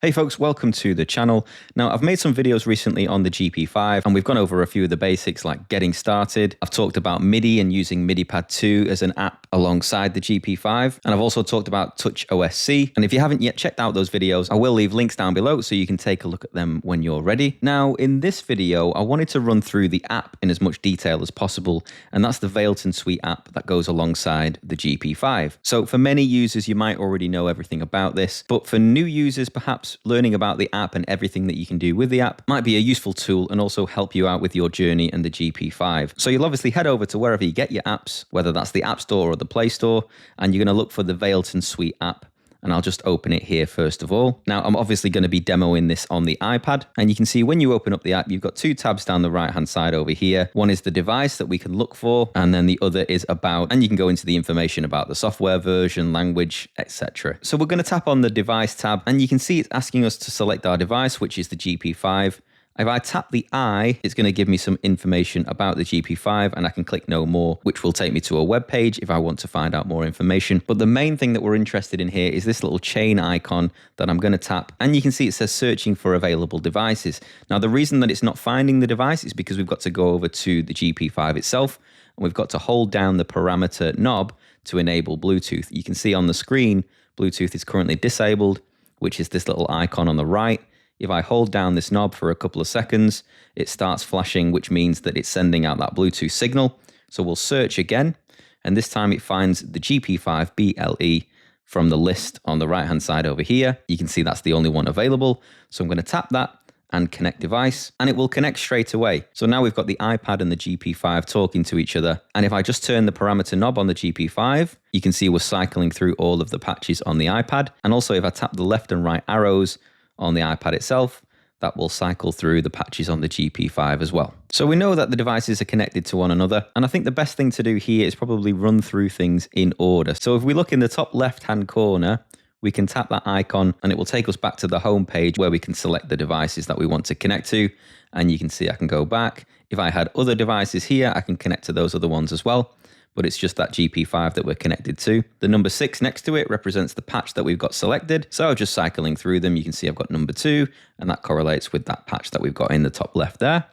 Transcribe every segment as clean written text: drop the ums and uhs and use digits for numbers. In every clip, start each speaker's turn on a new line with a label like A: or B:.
A: Hey folks, welcome to the channel. Now, I've made some videos recently on the GP5 and we've gone over a few of the basics like getting started. I've talked about MIDI and using MIDI Pad 2 as an app alongside the GP5. And I've also talked about Touch OSC. And if you haven't yet checked out those videos, I will leave links down below so you can take a look at them when you're ready. Now, in this video, I wanted to run through the app in as much detail as possible. And that's the Valeton Suite app that goes alongside the GP5. So for many users, you might already know everything about this, but for new users, perhaps learning about the app and everything that you can do with the app might be a useful tool and also help you out with your journey and the GP5. So you'll obviously head over to wherever you get your apps, whether that's the App Store or the Play Store, and you're going to look for the Valeton Suite app. And I'll just open it here first of all. Now, I'm obviously going to be demoing this on the iPad. And you can see when you open up the app, you've got two tabs down the right-hand side over here. One is the device that we can look for, and then the other is about, and you can go into the information about the software version, language, etc. So we're going to tap on the device tab, and you can see it's asking us to select our device, which is the GP5. If I tap the I, it's going to give me some information about the GP5 and I can click no more, which will take me to a web page if I want to find out more information. But the main thing that we're interested in here is this little chain icon that I'm going to tap. And you can see it says searching for available devices. Now, the reason that it's not finding the device is because we've got to go over to the GP5 itself and we've got to hold down the parameter knob to enable Bluetooth. You can see on the screen, Bluetooth is currently disabled, which is this little icon on the right. If I hold down this knob for a couple of seconds, it starts flashing, which means that it's sending out that Bluetooth signal. So we'll search again, and this time it finds the GP5 BLE from the list on the right-hand side over here. You can see that's the only one available. So I'm going to tap that and connect device, and it will connect straight away. So now we've got the iPad and the GP5 talking to each other. And if I just turn the parameter knob on the GP5, you can see we're cycling through all of the patches on the iPad. And also if I tap the left and right arrows on the iPad itself, that will cycle through the patches on the GP5 as well. So we know that the devices are connected to one another, and I think the best thing to do here is probably run through things in order. So if we look in the top left-hand corner, we can tap that icon and it will take us back to the home page where we can select the devices that we want to connect to. And you can see I can go back. If I had other devices here, I can connect to those other ones as well. But it's just that GP5 that we're connected to. The number 6 next to it represents the patch that we've got selected. So just cycling through them, you can see I've got number 2, and that correlates with that patch that we've got in the top left there.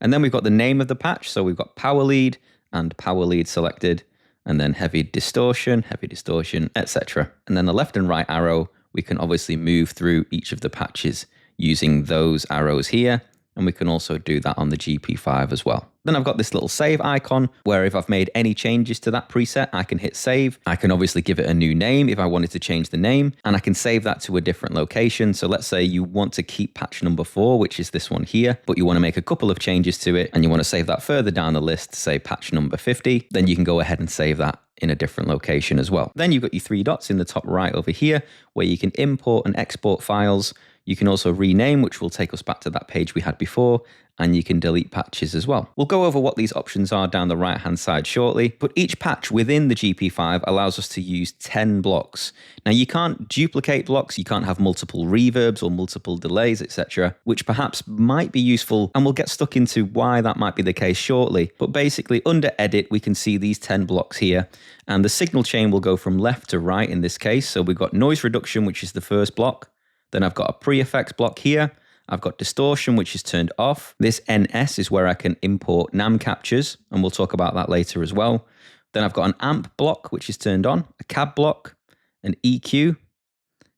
A: And then we've got the name of the patch. So we've got power lead and power lead selected, and then heavy distortion, etc. And then the left and right arrow, we can obviously move through each of the patches using those arrows here. And we can also do that on the GP5 as well. Then I've got this little save icon where if I've made any changes to that preset, I can hit save. I can obviously give it a new name if I wanted to change the name, and I can save that to a different location. So let's say you want to keep patch number 4, which is this one here, but you want to make a couple of changes to it and you want to save that further down the list, say patch number 50, then you can go ahead and save that in a different location as well. Then you've got your 3 dots in the top right over here where you can import and export files. You can also rename, which will take us back to that page we had before, and you can delete patches as well. We'll go over what these options are down the right-hand side shortly, but each patch within the GP5 allows us to use 10 blocks. Now, you can't duplicate blocks, you can't have multiple reverbs or multiple delays, etc., which perhaps might be useful, and we'll get stuck into why that might be the case shortly. But basically, under Edit, we can see these 10 blocks here, and the signal chain will go from left to right in this case. So we've got noise reduction, which is the first block. Then I've got a pre-effects block here. I've got distortion, which is turned off. This NS is where I can import NAM captures, and we'll talk about that later as well. Then I've got an amp block, which is turned on, a cab block, an EQ,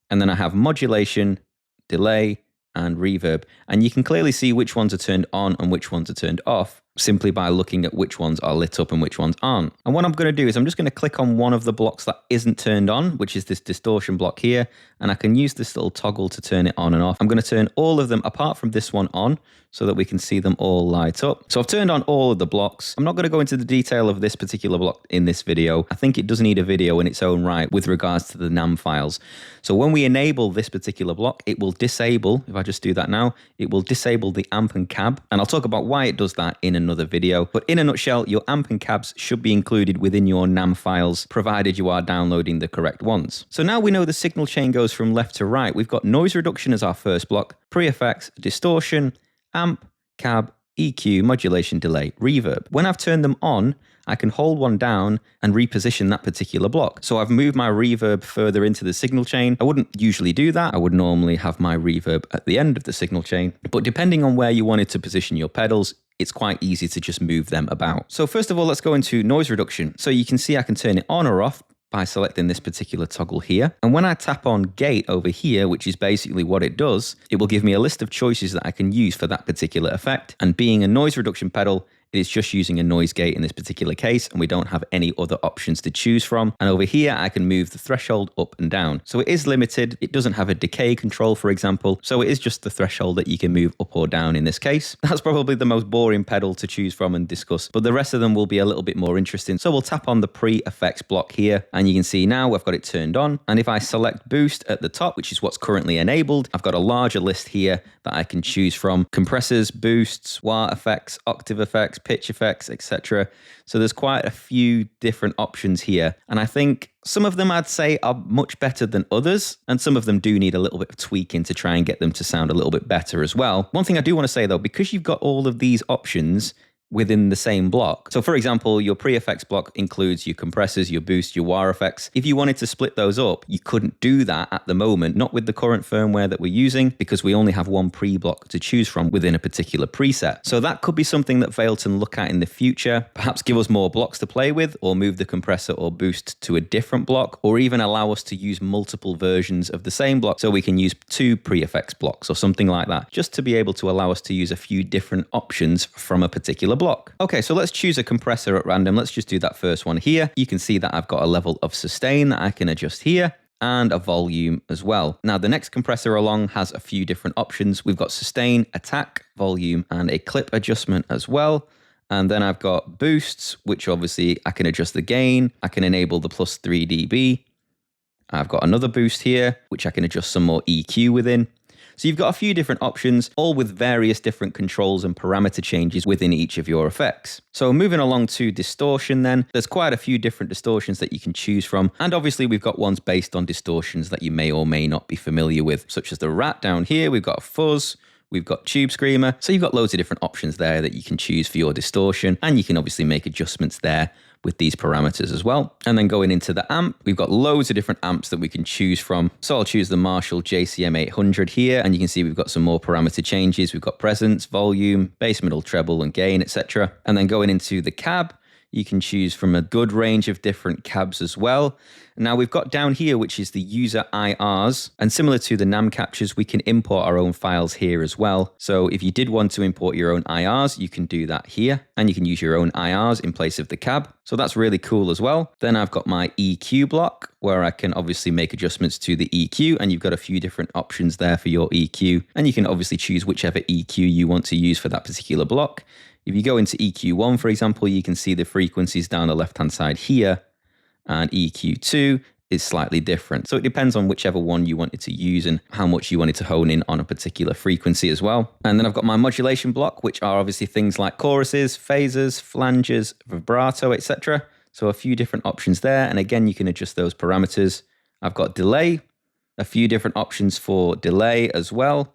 A: and then I have modulation, delay, and reverb. And you can clearly see which ones are turned on and which ones are turned off simply by looking at which ones are lit up and which ones aren't. And what I'm going to do is I'm just going to click on one of the blocks that isn't turned on, which is this distortion block here, and I can use this little toggle to turn it on and off. I'm going to turn all of them apart from this one on so that we can see them all light up. So I've turned on all of the blocks. I'm not going to go into the detail of this particular block in this video. I think it does need a video in its own right with regards to the NAM files. So when we enable this particular block, it will disable, if I just do that now, it will disable the amp and cab, and I'll talk about why it does that in another video. But in a nutshell, your amp and cabs should be included within your NAM files, provided you are downloading the correct ones. So now we know the signal chain goes from left to right. We've got noise reduction as our first block, pre-effects, distortion, amp, cab, EQ, modulation, delay, reverb. When I've turned them on, I can hold one down and reposition that particular block. So I've moved my reverb further into the signal chain. I wouldn't usually do that. I would normally have my reverb at the end of the signal chain. But depending on where you wanted to position your pedals, it's quite easy to just move them about. So first of all, let's go into noise reduction. So you can see I can turn it on or off by selecting this particular toggle here. And when I tap on gate over here, which is basically what it does, it will give me a list of choices that I can use for that particular effect. And being a noise reduction pedal, it is just using a noise gate in this particular case, and we don't have any other options to choose from. And over here, I can move the threshold up and down. So it is limited. It doesn't have a decay control, for example. So it is just the threshold that you can move up or down in this case. That's probably the most boring pedal to choose from and discuss, but the rest of them will be a little bit more interesting. So we'll tap on the pre-effects block here, and you can see now I've got it turned on. And if I select boost at the top, which is what's currently enabled, I've got a larger list here that I can choose from: compressors, boosts, wah effects, octave effects, pitch effects, etc. So there's quite a few different options here. And I think some of them I'd say are much better than others, and some of them do need a little bit of tweaking to try and get them to sound a little bit better as well. One thing I do want to say though, because you've got all of these options within the same block. So for example, your pre-effects block includes your compressors, your boost, your wah effects. If you wanted to split those up, you couldn't do that at the moment, not with the current firmware that we're using, because we only have one pre-block to choose from within a particular preset. So that could be something that Valeton look at in the future, perhaps give us more blocks to play with, or move the compressor or boost to a different block, or even allow us to use multiple versions of the same block. So we can use 2 pre-effects blocks or something like that, just to be able to allow us to use a few different options from a particular block. Okay, so let's choose a compressor at random. Let's just do that first one here. You can see that I've got a level of sustain that I can adjust here, and a volume as well. Now the next compressor along has a few different options. We've got sustain, attack, volume, and a clip adjustment as well. And then I've got boosts, which obviously I can adjust the gain. I can enable the plus 3 dB. I've got another boost here, which I can adjust some more EQ within. So you've got a few different options, all with various different controls and parameter changes within each of your effects. So moving along to distortion then, there's quite a few different distortions that you can choose from. And obviously we've got ones based on distortions that you may or may not be familiar with, such as the rat down here. We've got a fuzz. We've got Tube Screamer. So you've got loads of different options there that you can choose for your distortion, and you can obviously make adjustments there with these parameters as well. And then going into the amp, we've got loads of different amps that we can choose from. So I'll choose the Marshall JCM 800 here, and you can see we've got some more parameter changes. We've got presence, volume, bass, middle, treble, and gain, etc. And then going into the cab, you can choose from a good range of different cabs as well. Now we've got down here, which is the user IRs, and similar to the NAM captures, we can import our own files here as well. So if you did want to import your own IRs, you can do that here, and you can use your own IRs in place of the cab. So that's really cool as well. Then I've got my EQ block, where I can obviously make adjustments to the EQ, and you've got a few different options there for your EQ, and you can obviously choose whichever EQ you want to use for that particular block. If you go into EQ1, for example, you can see the frequencies down the left-hand side here, and EQ2 is slightly different. So it depends on whichever one you wanted to use and how much you wanted to hone in on a particular frequency as well. And then I've got my modulation block, which are obviously things like choruses, phasers, flanges, vibrato, etc. So a few different options there. And again, you can adjust those parameters. I've got delay, a few different options for delay as well.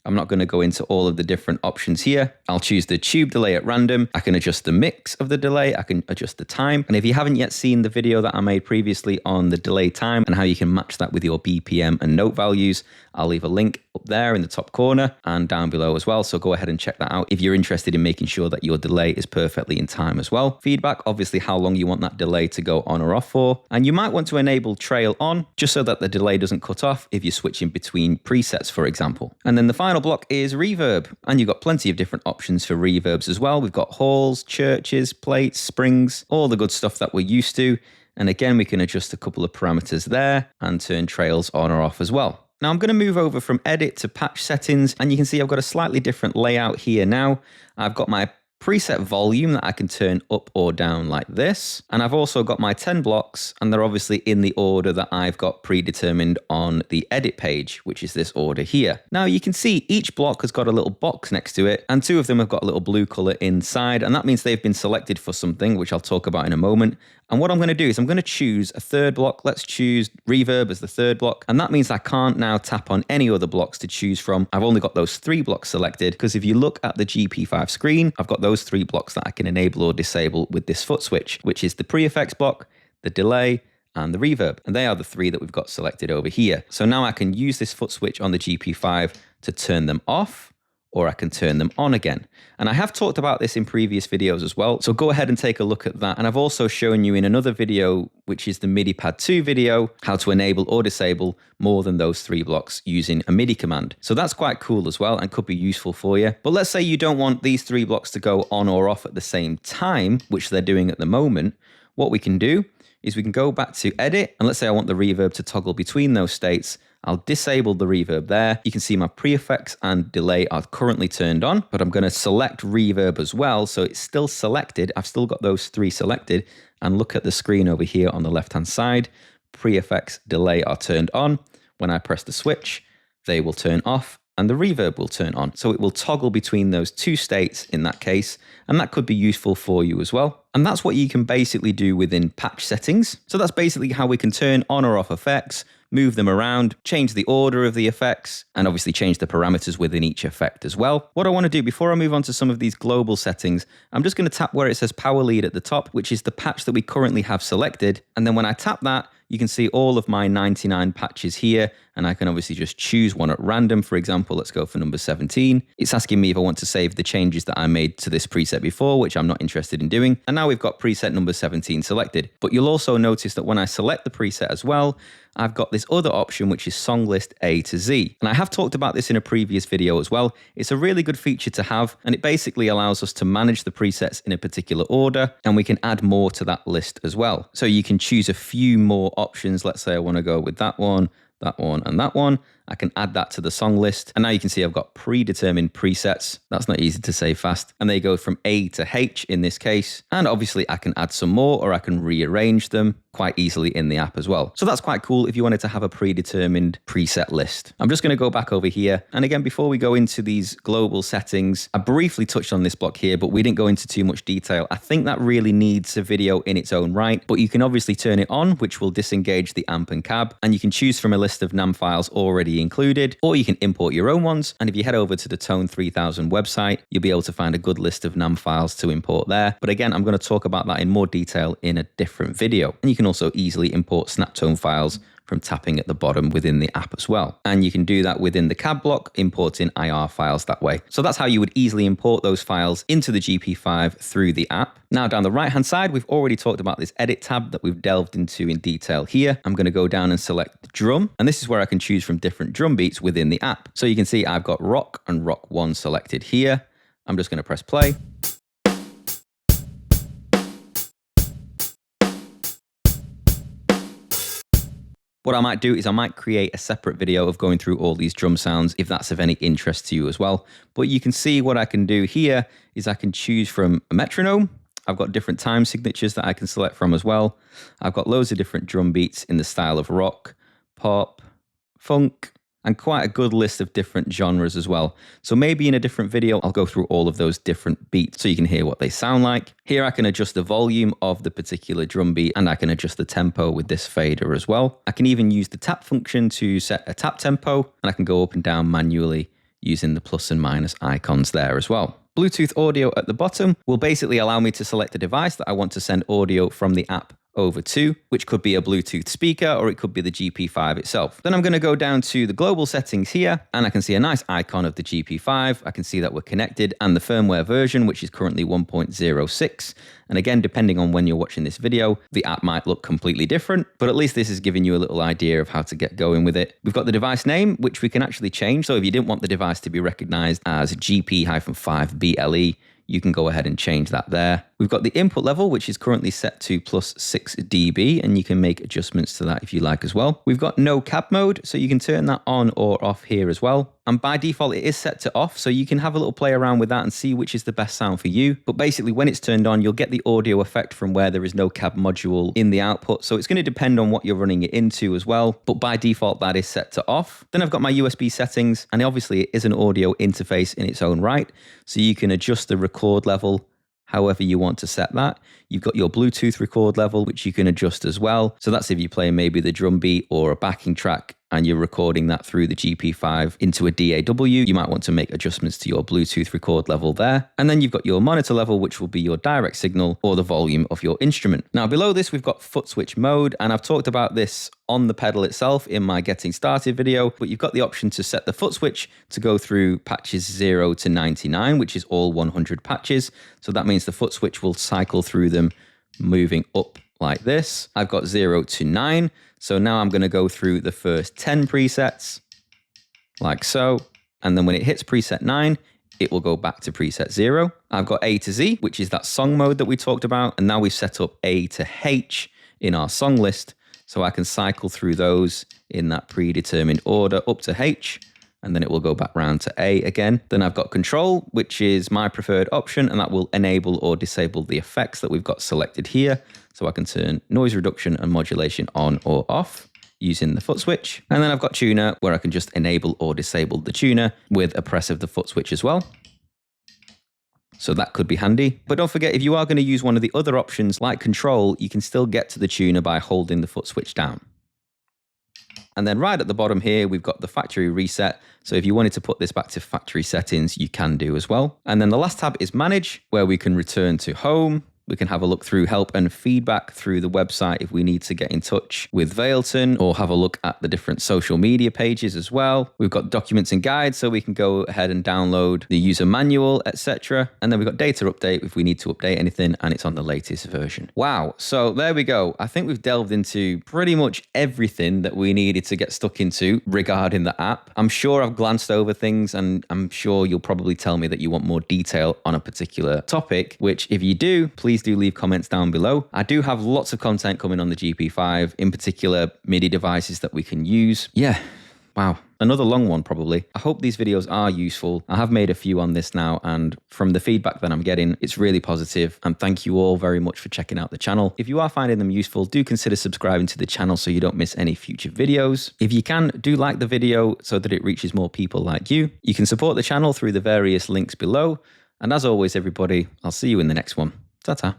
A: I'm not going to go into all of the different options here. I'll choose the tube delay at random. I can adjust the mix of the delay. I can adjust the time. And if you haven't yet seen the video that I made previously on the delay time and how you can match that with your BPM and note values, I'll leave a link up there in the top corner and down below as well. So go ahead and check that out if you're interested in making sure that your delay is perfectly in time as well. Feedback, obviously how long you want that delay to go on or off for. And you might want to enable trail on just so that the delay doesn't cut off if you're switching between presets, for example. And then the final block is reverb. And you've got plenty of different options for reverbs as well. We've got halls, churches, plates, springs, all the good stuff that we're used to. And again, we can adjust a couple of parameters there and turn trails on or off as well. Now I'm going to move over from edit to patch settings, and you can see I've got a slightly different layout here now. I've got my preset volume that I can turn up or down like this. And I've also got my 10 blocks, and they're obviously in the order that I've got predetermined on the edit page, which is this order here. Now you can see each block has got a little box next to it, and 2 of them have got a little blue color inside, and that means they've been selected for something, which I'll talk about in a moment. And what I'm going to do is I'm going to choose a third block. Let's choose reverb as the third block. And that means I can't now tap on any other blocks to choose from. I've only got those 3 blocks selected, because if you look at the GP5 screen, I've got those 3 blocks that I can enable or disable with this foot switch, which is the pre-effects block, the delay, and the reverb. And they are the 3 that we've got selected over here. So now I can use this foot switch on the GP5 to turn them off, or I can turn them on again. And I have talked about this in previous videos as well, so go ahead and take a look at that. And I've also shown you in another video, which is the MIDI Pad 2 video, how to enable or disable more than those 3 blocks using a MIDI command. So that's quite cool as well and could be useful for you. But let's say you don't want these 3 blocks to go on or off at the same time, which they're doing at the moment. What we can do is we can go back to edit, and let's say I want the reverb to toggle between those states. I'll disable the reverb there. You can see my pre-effects and delay are currently turned on, but I'm going to select reverb as well. So it's still selected. I've still got those 3 selected, and look at the screen over here on the left-hand side. Pre-effects, delay are turned on. When I press the switch, they will turn off and the reverb will turn on. So it will toggle between those 2 states in that case, and that could be useful for you as well. And that's what you can basically do within patch settings. So that's basically how we can turn on or off effects, move them around, change the order of the effects, and obviously change the parameters within each effect as well. What I want to do before I move on to some of these global settings, I'm just going to tap where it says power lead at the top, which is the patch that we currently have selected. And then when I tap that, you can see all of my 99 patches here, and I can obviously just choose one at random. For example, let's go for number 17. It's asking me if I want to save the changes that I made to this preset before, which I'm not interested in doing. And now we've got preset number 17 selected. But you'll also notice that when I select the preset as well, I've got this other option, which is Songlist A-Z. And I have talked about this in a previous video as well. It's a really good feature to have, and it basically allows us to manage the presets in a particular order, and we can add more to that list as well. So you can choose a few more options. Let's say I want to go with that one, and that one. I can add that to the song list. And now you can see I've got predetermined presets. That's not easy to say fast. And they go from A to H in this case. And obviously I can add some more, or I can rearrange them quite easily in the app as well. So that's quite cool if you wanted to have a predetermined preset list. I'm just going to go back over here. And again, before we go into these global settings, I briefly touched on this block here, but we didn't go into too much detail. I think that really needs a video in its own right, but you can obviously turn it on, which will disengage the amp and cab. And you can choose from a list of NAM files already included, or you can import your own ones. And if you head over to the Tone 3000 website, you'll be able to find a good list of NAM files to import there. But again, I'm going to talk about that in more detail in a different video. And you can also easily import Snaptone files from tapping at the bottom within the app as well. And you can do that within the cab block, importing IR files that way. So that's how you would easily import those files into the GP5 through the app. Now down the right hand side, we've already talked about this edit tab that we've delved into in detail here. I'm going to go down and select the drum, and this is where I can choose from different drum beats within the app. So you can see I've got rock and rock 1 selected here. I'm just going to press play. What I might do is I might create a separate video of going through all these drum sounds if that's of any interest to you as well. But you can see what I can do here is I can choose from a metronome. I've got different time signatures that I can select from as well. I've got loads of different drum beats in the style of rock, pop, funk, and quite a good list of different genres as well. So maybe in a different video, I'll go through all of those different beats so you can hear what they sound like. Here I can adjust the volume of the particular drum beat, and I can adjust the tempo with this fader as well. I can even use the tap function to set a tap tempo, and I can go up and down manually using the plus and minus icons there as well. Bluetooth audio at the bottom will basically allow me to select a device that I want to send audio from the app over to, which could be a Bluetooth speaker, or it could be the GP5 itself. Then I'm going to go down to the global settings here, and I can see a nice icon of the GP5. I can see that we're connected, and the firmware version, which is currently 1.06. And again, depending on when you're watching this video, the app might look completely different, but at least this is giving you a little idea of how to get going with it. We've got the device name, which we can actually change. So if you didn't want the device to be recognized as GP-5BLE, you can go ahead and change that there. We've got the input level, which is currently set to plus 6 dB, and you can make adjustments to that if you like as well. We've got no cab mode, so you can turn that on or off here as well. And by default, it is set to off, so you can have a little play around with that and see which is the best sound for you. But basically, when it's turned on, you'll get the audio effect from where there is no cab module in the output. So it's going to depend on what you're running it into as well. But by default, that is set to off. Then I've got my USB settings, and obviously it is an audio interface in its own right. So you can adjust the record level however you want to set that. You've got your Bluetooth record level, which you can adjust as well. So that's if you play maybe the drum beat or a backing track and you're recording that through the GP5 into a DAW, you might want to make adjustments to your Bluetooth record level there. And then you've got your monitor level, which will be your direct signal or the volume of your instrument. Now below this, we've got foot switch mode, and I've talked about this on the pedal itself in my getting started video, but you've got the option to set the foot switch to go through patches 0 to 99, which is all 100 patches. So that means the foot switch will cycle through them moving up like this. I've got 0 to 9. So now I'm going to go through the first 10 presets like so. And then when it hits preset 9, it will go back to preset 0. I've got A to Z, which is that song mode that we talked about. And now we've set up A to H in our song list. So I can cycle through those in that predetermined order up to H, and then it will go back round to A again. Then I've got control, which is my preferred option, and that will enable or disable the effects that we've got selected here. So I can turn noise reduction and modulation on or off using the foot switch. And then I've got tuner, where I can just enable or disable the tuner with a press of the foot switch as well. So that could be handy. But don't forget, if you are going to use one of the other options like control, you can still get to the tuner by holding the foot switch down. And then right at the bottom here, we've got the factory reset. So if you wanted to put this back to factory settings, you can do as well. And then the last tab is manage, where we can return to home. We can have a look through help and feedback through the website if we need to get in touch with Valeton, or have a look at the different social media pages as well. We've got documents and guides, so we can go ahead and download the user manual, etc. And then we've got data update if we need to update anything, and it's on the latest version. Wow, so there we go. I think we've delved into pretty much everything that we needed to get stuck into regarding the app. I'm sure I've glanced over things, and I'm sure you'll probably tell me that you want more detail on a particular topic, which if you do, please do leave comments down below. I do have lots of content coming on the GP5, in particular MIDI devices that we can use. Yeah, wow, another long one probably. I hope these videos are useful. I have made a few on this now, and from the feedback that I'm getting, it's really positive. And thank you all very much for checking out the channel. If you are finding them useful, do consider subscribing to the channel so you don't miss any future videos. If you can, do like the video so that it reaches more people like you. You can support the channel through the various links below. And as always, everybody, I'll see you in the next one. Ta-ta.